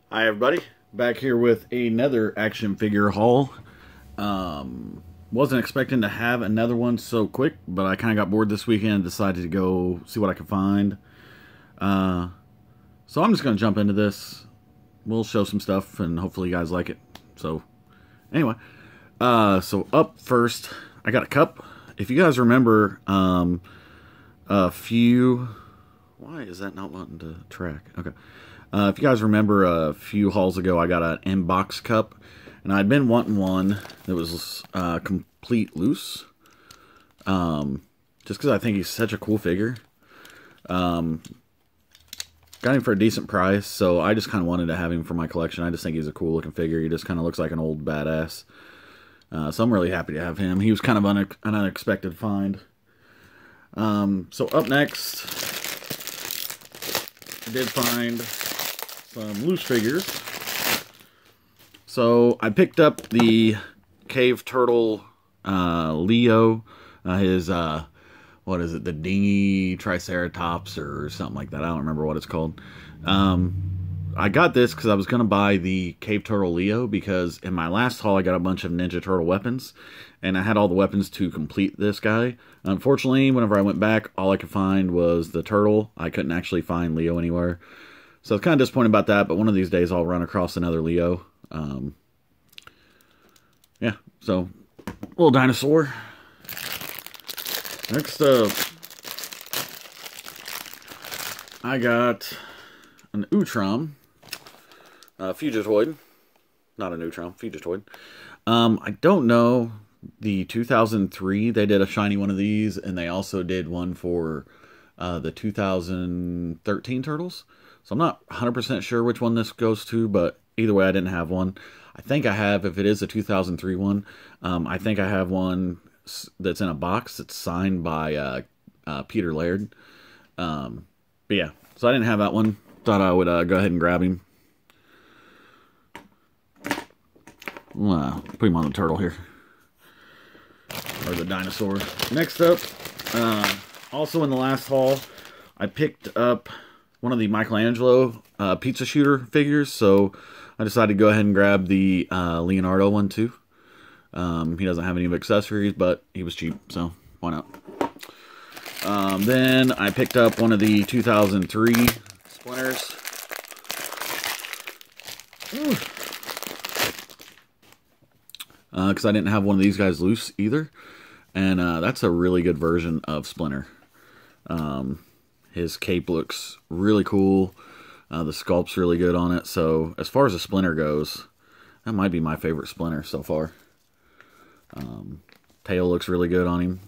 Hi everybody, back here with another action figure haul. Wasn't expecting to have another one so quick, but I kind of got bored this weekend and decided to go see what I could find. So I'm just going to jump into this. We'll show some stuff and hopefully you guys like it. So anyway, so up first, I got a cup. If you guys remember, a few... Why is that not wanting to track? Okay. If you guys remember a few hauls ago, I got an inbox cup, and I'd been wanting one that was complete loose, just because I think he's such a cool figure. Got him for a decent price, so I just kind of wanted to have him for my collection. I just think he's a cool looking figure. He just kind of looks like an old badass. So I'm really happy to have him. He was kind of an unexpected find. So up next, I did find some loose figures. So I picked up the Cave Turtle Leo, his what is it, the Dingy Triceratops or something like that. I don't remember what it's called. I got this because I was going to buy the Cave Turtle Leo because in my last haul I got a bunch of Ninja Turtle weapons and I had all the weapons to complete this guy. Unfortunately, whenever I went back, all I could find was the turtle. I couldn't actually find Leo anywhere. So I was kind of disappointed about that, but one of these days I'll run across another Leo. Yeah, so, little dinosaur. Next up, I got an Utrom, Fugitoid. Not an Utrom, Fugitoid. I don't know, the 2003, they did a shiny one of these, and they also did one for the 2013 Turtles. So I'm not 100% sure which one this goes to, but either way, I didn't have one. I think I have, if it is a 2003 one, I think I have one that's in a box that's signed by Peter Laird. But yeah, so I didn't have that one. Thought I would go ahead and grab him. Put him on the turtle here. Or the dinosaur. Next up, also in the last haul, I picked up one of the Michelangelo pizza shooter figures, so I decided to go ahead and grab the Leonardo one too. He doesn't have any accessories, but he was cheap, so why not? Then I picked up one of the 2003 Splinters. Because I didn't have one of these guys loose either. And that's a really good version of Splinter. His cape looks really cool. The sculpt's really good on it. So as far as a Splinter goes, that might be my favorite Splinter so far. Tail looks really good on him.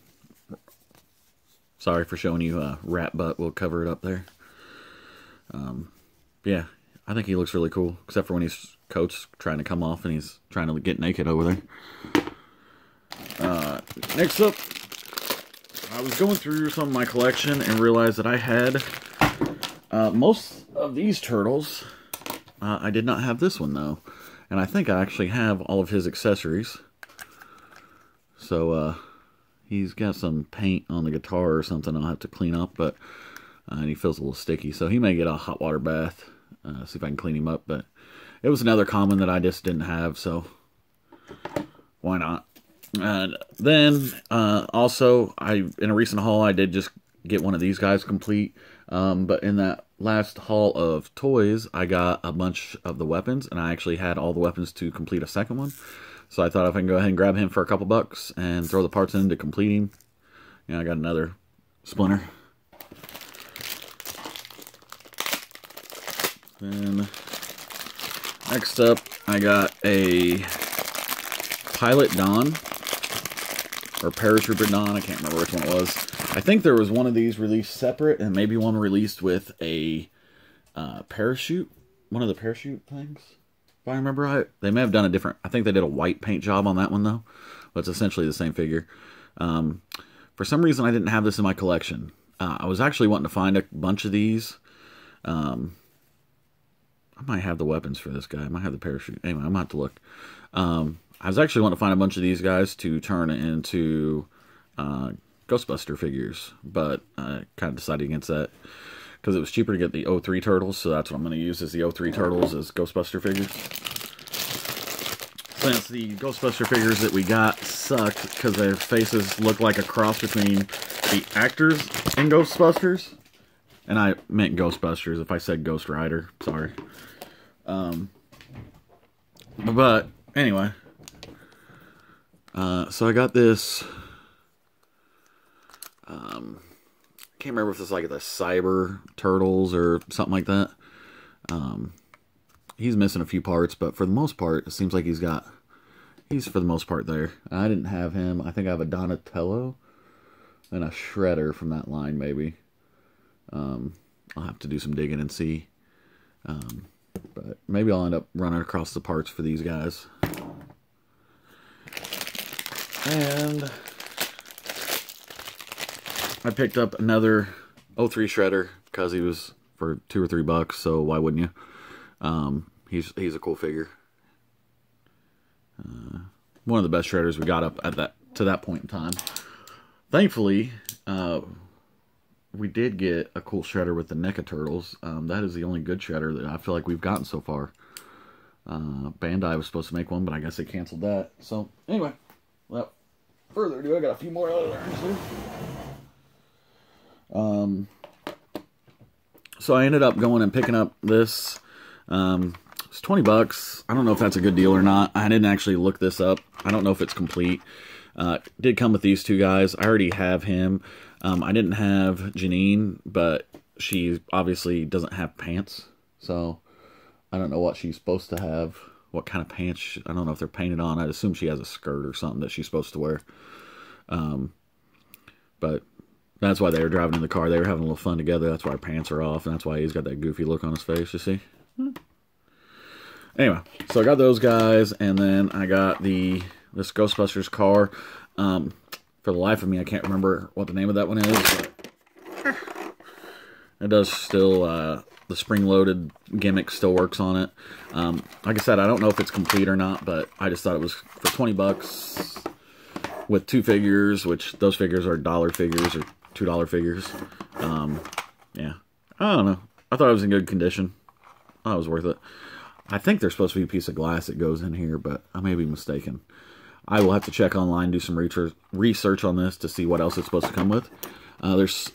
Sorry for showing you rat butt. We'll cover it up there. Yeah, I think he looks really cool. Except for when his coat's trying to come off and he's trying to get naked over there. Next up, I was going through some of my collection and realized that I had most of these turtles. I did not have this one though, and I think I actually have all of his accessories. So he's got some paint on the guitar or something I'll have to clean up, but and he feels a little sticky, so he may get a hot water bath. See if I can clean him up, but it was another common that I just didn't have, so why not? And then also, in a recent haul, I did just get one of these guys complete. But in that last haul of toys, I got a bunch of the weapons, and I actually had all the weapons to complete a second one. So I thought if I can go ahead and grab him for a couple bucks and throw the parts in to complete him. Yeah, I got another Splinter. Then next up, I got a Pilot Don, or Paratrooper Don, I can't remember which one it was. I think there was one of these released separate, and maybe one released with a parachute, one of the parachute things, if I remember right. They may have done a different, I think they did a white paint job on that one though, but it's essentially the same figure. For some reason I didn't have this in my collection. I was actually wanting to find a bunch of these. I might have the weapons for this guy. I might have the parachute. Anyway, I'm going to have to look. I was actually wanting to find a bunch of these guys to turn into Ghostbuster figures, but I kind of decided against that. because it was cheaper to get the '03 Turtles, so that's what I'm going to use, is the '03 Turtles as Ghostbuster figures. Since the Ghostbuster figures that we got sucked because their faces look like a cross between the actors in Ghostbusters. And I meant Ghostbusters if I said Ghost Rider. Sorry. But anyway. So I got this. I can't remember if this is like the Cyber Turtles or something like that. He's missing a few parts, but for the most part, it seems like he's for the most part there. I didn't have him. I think I have a Donatello and a Shredder from that line, maybe. I'll have to do some digging and see. But maybe I'll end up running across the parts for these guys. And I picked up another '03 Shredder because he was for $2 or $3, so why wouldn't you? He's a cool figure. One of the best Shredders we got up at to that point in time. Thankfully, we did get a cool Shredder with the NECA Turtles. That is the only good Shredder that I feel like we've gotten so far. Bandai was supposed to make one, but I guess they canceled that. So, anyway, without further ado, I got a few more other items here. So I ended up going and picking up this. It's $20. I don't know if that's a good deal or not. I didn't actually look this up. I don't know if it's complete. Did come with these two guys. I already have him. I didn't have Janine, but she obviously doesn't have pants. So I don't know what she's supposed to have. What kind of pants. I don't know if they're painted on. I'd assume she has a skirt or something that she's supposed to wear. But that's why they were driving in the car. They were having a little fun together. That's why her pants are off. And that's why he's got that goofy look on his face, you see? Anyway, so I got those guys. And then I got this Ghostbusters car. For the life of me, I can't remember what the name of that one is. But it does still, the spring-loaded gimmick still works on it. Like I said, I don't know if it's complete or not, but I just thought it was for $20 with two figures, which those figures are dollar figures or $2 figures. Yeah, I don't know. I thought it was in good condition. I thought it was worth it. I think there's supposed to be a piece of glass that goes in here, but I may be mistaken. I will have to check online, do some research on this to see what else it's supposed to come with. There's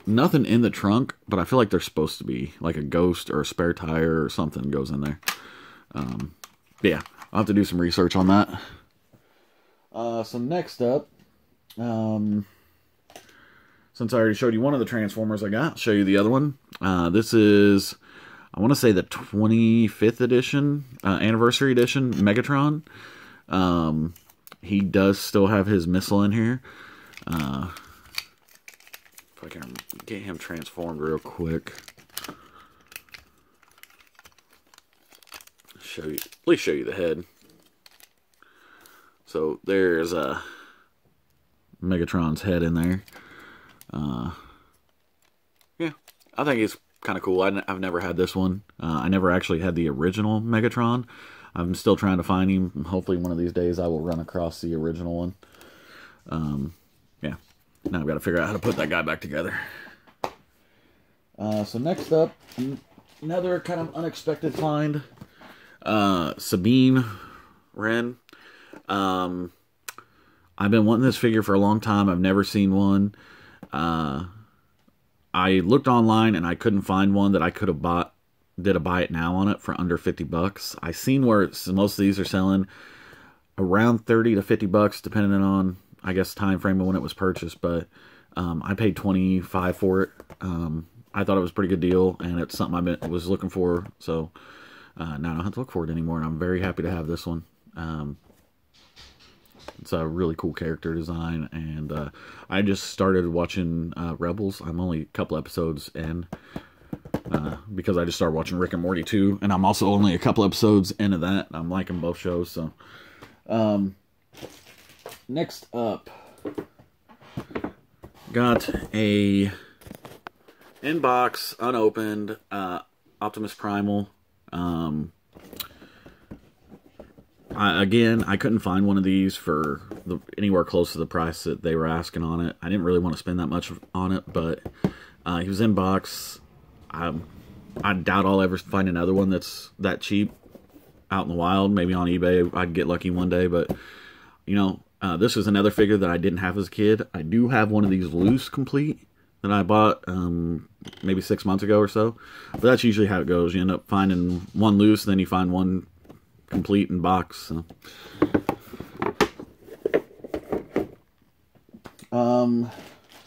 nothing in the trunk, but I feel like there's supposed to be like a ghost or a spare tire or something goes in there. Yeah, I'll have to do some research on that. So next up, since I already showed you one of the Transformers I got, I'll show you the other one. This is, I want to say the 25th edition, anniversary edition, Megatron. He does still have his missile in here. If I can get him transformed real quick. At least show you the head. So there's Megatron's head in there. Yeah, I think it's kind of cool. I've never had this one. I never actually had the original Megatron. I'm still trying to find him. Hopefully one of these days I will run across the original one. Yeah. Now I've got to figure out how to put that guy back together. So next up, another kind of unexpected find. Sabine Wren. I've been wanting this figure for a long time. I've never seen one. I looked online and I couldn't find one that I could have bought. Did a buy it now on it for under $50. I seen where most of these are selling around $30 to $50, depending on, I guess, time frame of when it was purchased. But I paid $25 for it. I thought it was a pretty good deal, and it's something I was looking for. So now I don't have to look for it anymore, and I'm very happy to have this one. It's a really cool character design, and I just started watching Rebels. I'm only a couple episodes in. Because I just started watching Rick and Morty too, and I'm also only a couple episodes into that. I'm liking both shows. So, next up, got a inbox unopened Optimus Primal. I couldn't find one of these for anywhere close to the price that they were asking on it. I didn't really want to spend that much on it, but he was in box. I doubt I'll ever find another one that's that cheap out in the wild. Maybe on eBay I'd get lucky one day, but you know, this is another figure that I didn't have as a kid. I do have one of these loose complete that I bought maybe 6 months ago or so, but that's usually how it goes. You end up finding one loose, then you find one complete in box.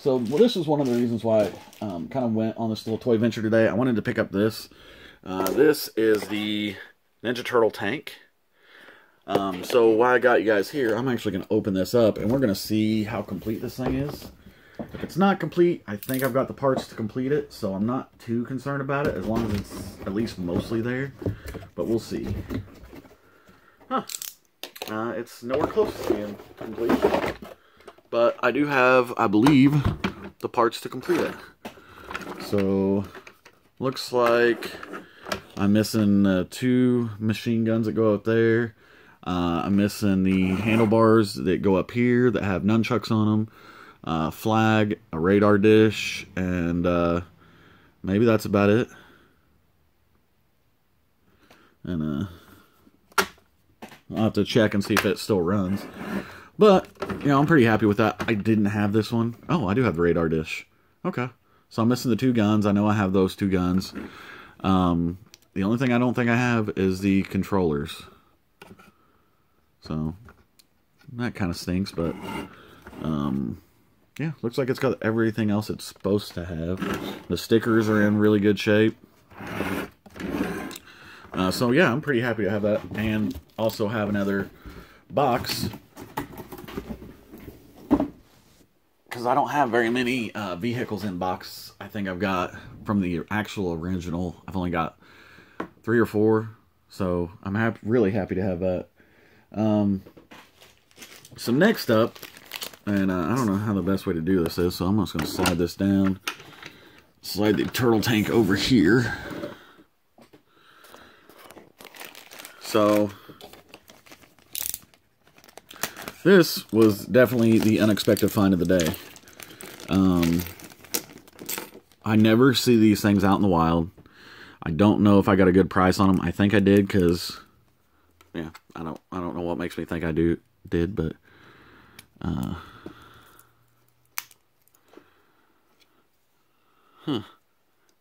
So well, this is one of the reasons why I kind of went on this little toy venture today. I wanted to pick up this. This is the Ninja Turtle tank. So while I got you guys here, I'm actually going to open this up, and we're going to see how complete this thing is. If it's not complete, I think I've got the parts to complete it, so I'm not too concerned about it, as long as it's at least mostly there. But we'll see. Huh. It's nowhere close to being complete. But I do have, I believe, the parts to complete it. So, looks like I'm missing 2 machine guns that go up there. I'm missing the handlebars that go up here that have nunchucks on them. Flag, a radar dish, and maybe that's about it. And I'll have to check and see if it still runs. But, you know, I'm pretty happy with that. I didn't have this one. Oh, I do have the radar dish. Okay. So I'm missing the 2 guns. I know I have those 2 guns. The only thing I don't think I have is the controllers. So, that kind of stinks, but, yeah, looks like it's got everything else it's supposed to have. The stickers are in really good shape. So, yeah, I'm pretty happy to have that. And also have another box. Because I don't have very many vehicles in box. I think I've got, from the actual original, I've only got 3 or 4. So I'm really happy to have that. So next up, and I don't know how the best way to do this is, so I'm just going to slide this down. Slide the turtle tank over here. So this was definitely the unexpected find of the day. I never see these things out in the wild. I don't know if I got a good price on them. I think I did, because yeah, I don't know what makes me think I did, but man,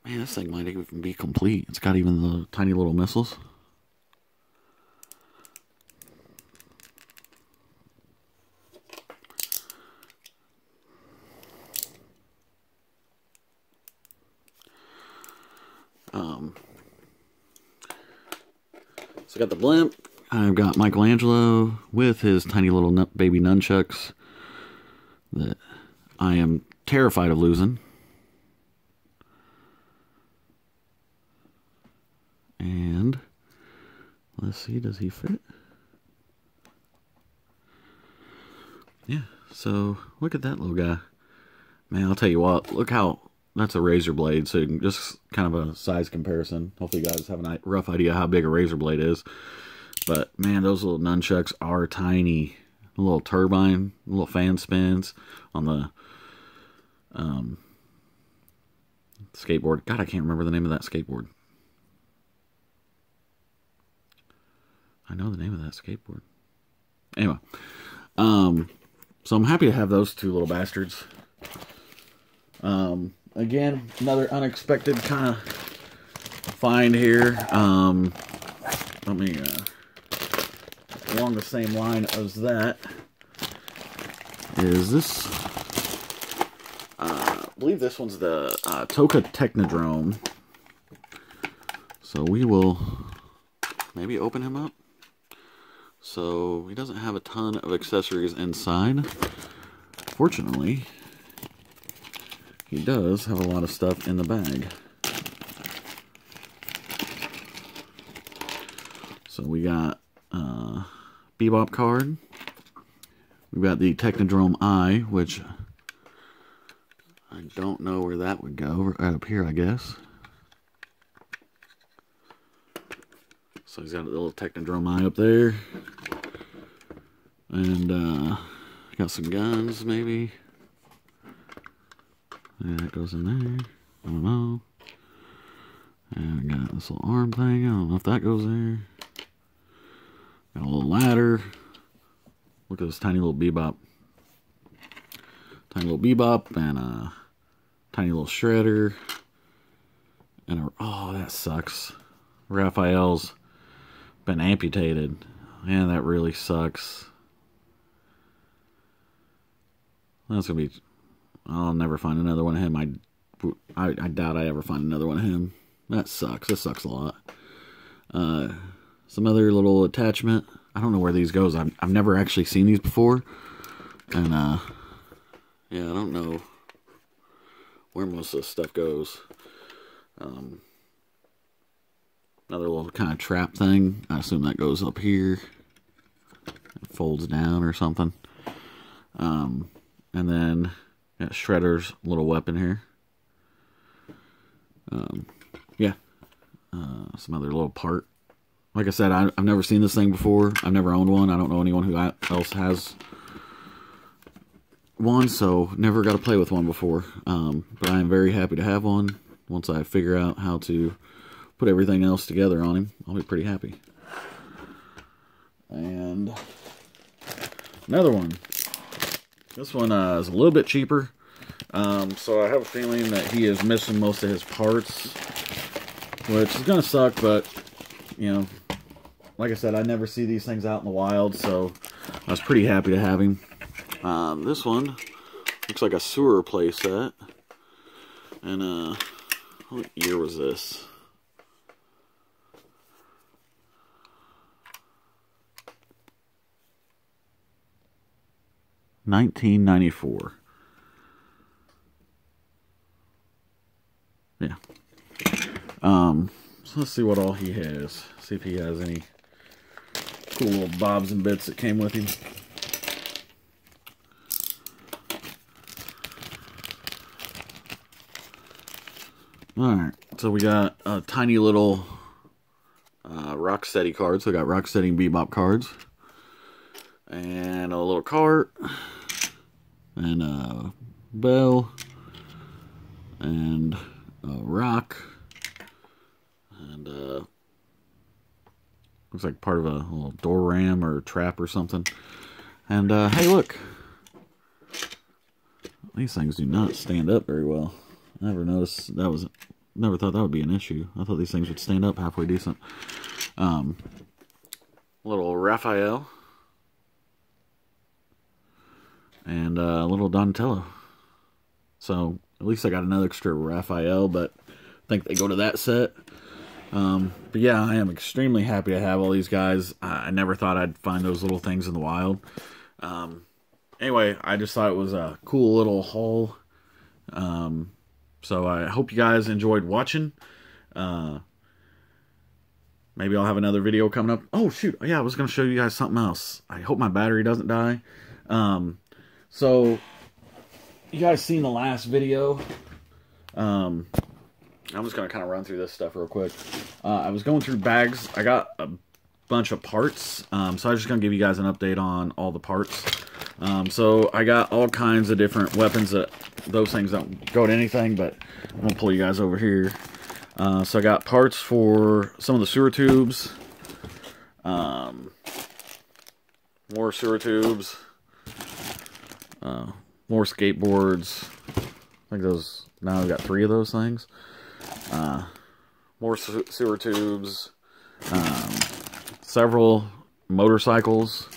this thing might even be complete. It's got even the tiny little missiles. So I got the blimp. I've got Michelangelo with his tiny little baby nunchucks that I am terrified of losing. And let's see, does he fit? Yeah, so look at that little guy. Man, I'll tell you what, look how, that's a razor blade, so you can just kind of a size comparison. Hopefully you guys have a rough idea how big a razor blade is. But man, those little nunchucks are tiny. A little turbine, little fan spins on the skateboard. God, I can't remember the name of that skateboard. I know the name of that skateboard. Anyway, so I'm happy to have those 2 little bastards. Again, another unexpected kind of find here. Let me, along the same line as that, is this, I believe this one's the Toka Technodrome. So we will maybe open him up. So he doesn't have a ton of accessories inside. Fortunately, he does have a lot of stuff in the bag. So we got Bebop card. We've got the Technodrome Eye, which I don't know where that would go. Right up here, I guess. So he's got a little Technodrome Eye up there. And got some guns, maybe. Yeah, that goes in there. I don't know. And I got this little arm thing. I don't know if that goes there. Got a little ladder. Look at this tiny little bebop. Tiny little bebop and a tiny little shredder. And oh, that sucks. Raphael's been amputated. Man, that really sucks. That's gonna be. I'll never find another one of him. I doubt I ever find another one of him. That sucks. That sucks a lot. Some other little attachment. I don't know where these goes. I've never actually seen these before, and yeah, I don't know where most of this stuff goes. Another little kind of trap thing. I assume that goes up here. It folds down or something. And then got Shredder's little weapon here. Yeah. Some other little part. Like I said, I've never seen this thing before. I've never owned one. I don't know anyone who else has one, so never got to play with one before. But I am very happy to have one. Once I figure out how to put everything else together on him, I'll be pretty happy. And another one. This one is a little bit cheaper. So I have a feeling that he is missing most of his parts, which is going to suck, but, you know, like I said, I never see these things out in the wild, so I was pretty happy to have him. This one looks like a sewer play set. And, what year was this? $1994. Yeah. So let's see what all he has. See if he has any cool little bobs and bits that came with him. Alright, so we got a tiny little Rocksteady cards. So we got Rocksteady and Bebop cards. And a little cart. And a bell. And a rock. And looks like part of a little door ram or trap or something. And hey, look. These things do not stand up very well. I never noticed that was... Never thought that would be an issue. I thought these things would stand up halfway decent. Little Raphael. And a little Donatello. So, at least I got another extra Raphael, but I think they go to that set. But yeah, I am extremely happy to have all these guys. I never thought I'd find those little things in the wild. Anyway, I just thought it was a cool little haul. So I hope you guys enjoyed watching. Maybe I'll have another video coming up. Oh, shoot. Yeah, I was going to show you guys something else. I hope my battery doesn't die. So, you guys seen the last video. I'm just going to kind of run through this stuff real quick. I was going through bags. I got a bunch of parts. So I'm just going to give you guys an update on all the parts. So I got all kinds of different weapons that those things don't go to anything, but I'm going to pull you guys over here. So I got parts for some of the sewer tubes. More sewer tubes. More skateboards. I think those, now I've got 3 of those things. More sewer tubes. Several motorcycles.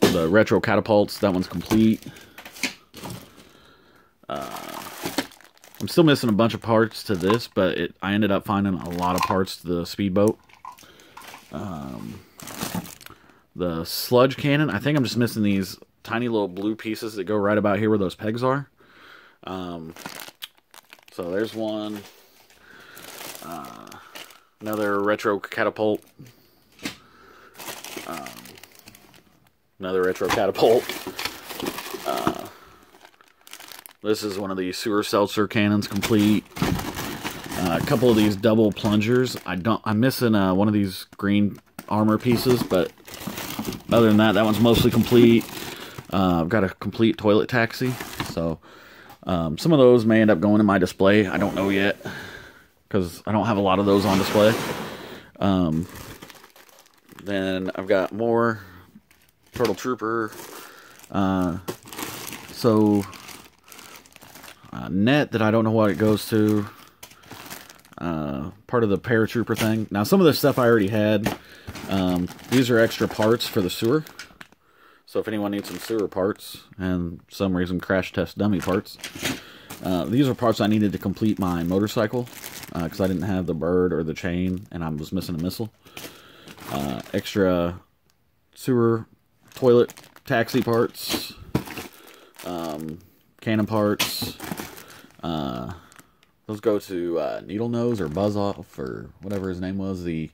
The retro catapults, that one's complete. I'm still missing a bunch of parts to this, but I ended up finding a lot of parts to the speedboat. The sludge cannon, I think I'm just missing these tiny little blue pieces that go right about here where those pegs are. So there's one. Another retro catapult. Another retro catapult. This is one of these sewer seltzer cannons complete. A couple of these double plungers. I'm missing one of these green armor pieces, but other than that, that one's mostly complete. I've got a complete toilet taxi. So Some of those may end up going in my display. I don't know yet, because I don't have a lot of those on display. Then I've got more Turtle Trooper. Net that I don't know what it goes to. Part of the paratrooper thing. Now, some of this stuff I already had. These are extra parts for the sewer. So if anyone needs some sewer parts, and for some reason crash test dummy parts, these are parts I needed to complete my motorcycle, because I didn't have the bird or the chain, and I was missing a missile. Extra sewer, toilet, taxi parts, cannon parts. Those go to Needle Nose or Buzz Off or whatever his name was. That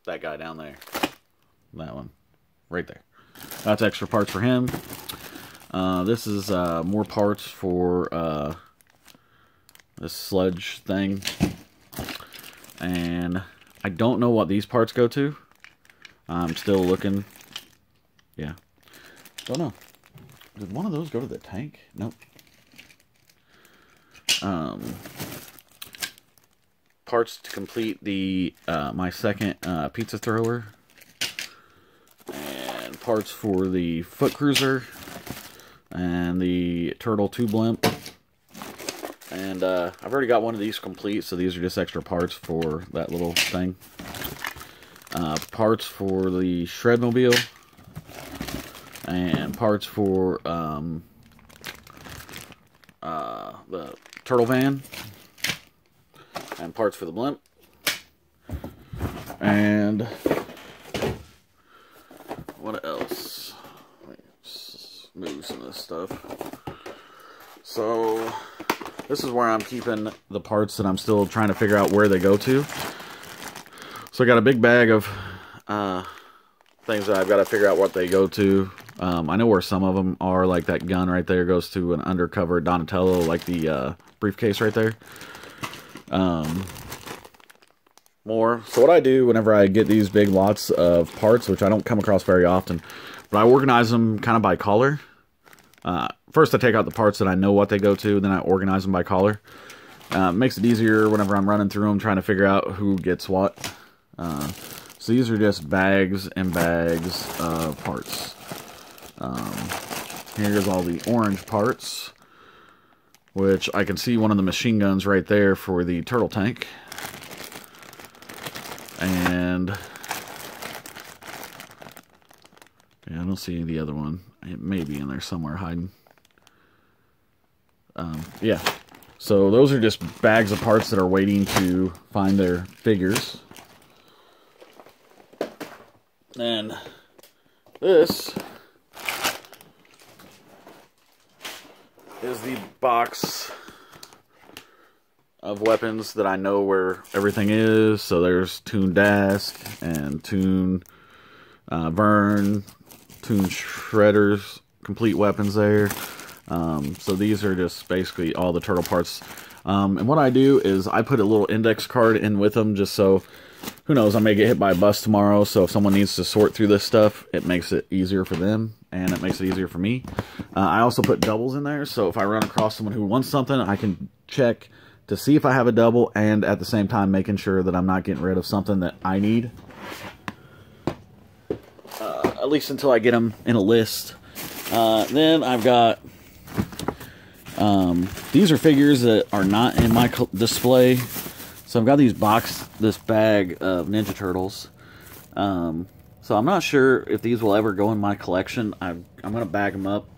guy down there. That one. Right there. That's extra parts for him. This is more parts for this sludge thing. And I don't know what these parts go to. I'm still looking. Yeah. Don't know. Did one of those go to the tank? Nope. Parts to complete the my second pizza thrower. And parts for the foot cruiser. And the turtle tube blimp. And I've already got one of these complete, so these are just extra parts for that little thing. Parts for the Shredmobile. And parts for the turtle van. And parts for the blimp. And what else? Let's move some of this stuff. So this is where I'm keeping the parts that I'm still trying to figure out where they go to. So I got a big bag of things that I've got to figure out what they go to. I know where some of them are, like that gun right there goes to an undercover Donatello, like the briefcase right there. More. So what I do whenever I get these big lots of parts, which I don't come across very often, but I organize them kind of by color. First I take out the parts that I know what they go to, then I organize them by color. Makes it easier whenever I'm running through them, trying to figure out who gets what. So these are just bags and bags of parts. Here's all the orange parts, which I can see one of the machine guns right there for the turtle tank. And yeah, I don't see the other one. It may be in there somewhere hiding. Yeah, so those are just bags of parts that are waiting to find their figures. And this is the box of weapons that I know where everything is. So there's Toon Dask and Toon Vern, Toon Shredder's complete weapons there. So these are just basically all the turtle parts. And what I do is I put a little index card in with them, just so, who knows, I may get hit by a bus tomorrow. So if someone needs to sort through this stuff, it makes it easier for them, and it makes it easier for me. I also put doubles in there, so if I run across someone who wants something, I can check to see if I have a double, and at the same time making sure that I'm not getting rid of something that I need. At least until I get them in a list. Then I've got, these are figures that are not in my display. So I've got this bag of Ninja Turtles. So I'm not sure if these will ever go in my collection. I'm going to bag them up.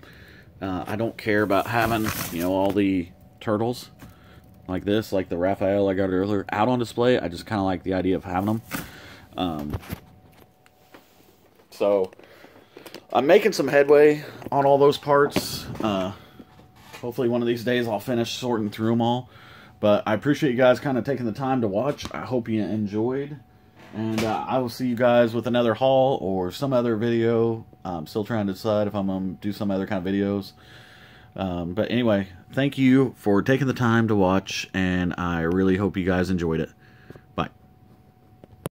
I don't care about having, you know, all the turtles like this, like the Raphael I got earlier, out on display. I just kind of like the idea of having them. So I'm making some headway on all those parts. Hopefully one of these days I'll finish sorting through them all. But I appreciate you guys kind of taking the time to watch. I hope you enjoyed. And I will see you guys with another haul or some other video. I'm still trying to decide if I'm going to do some other kind of videos. But anyway, thank you for taking the time to watch, and I really hope you guys enjoyed it.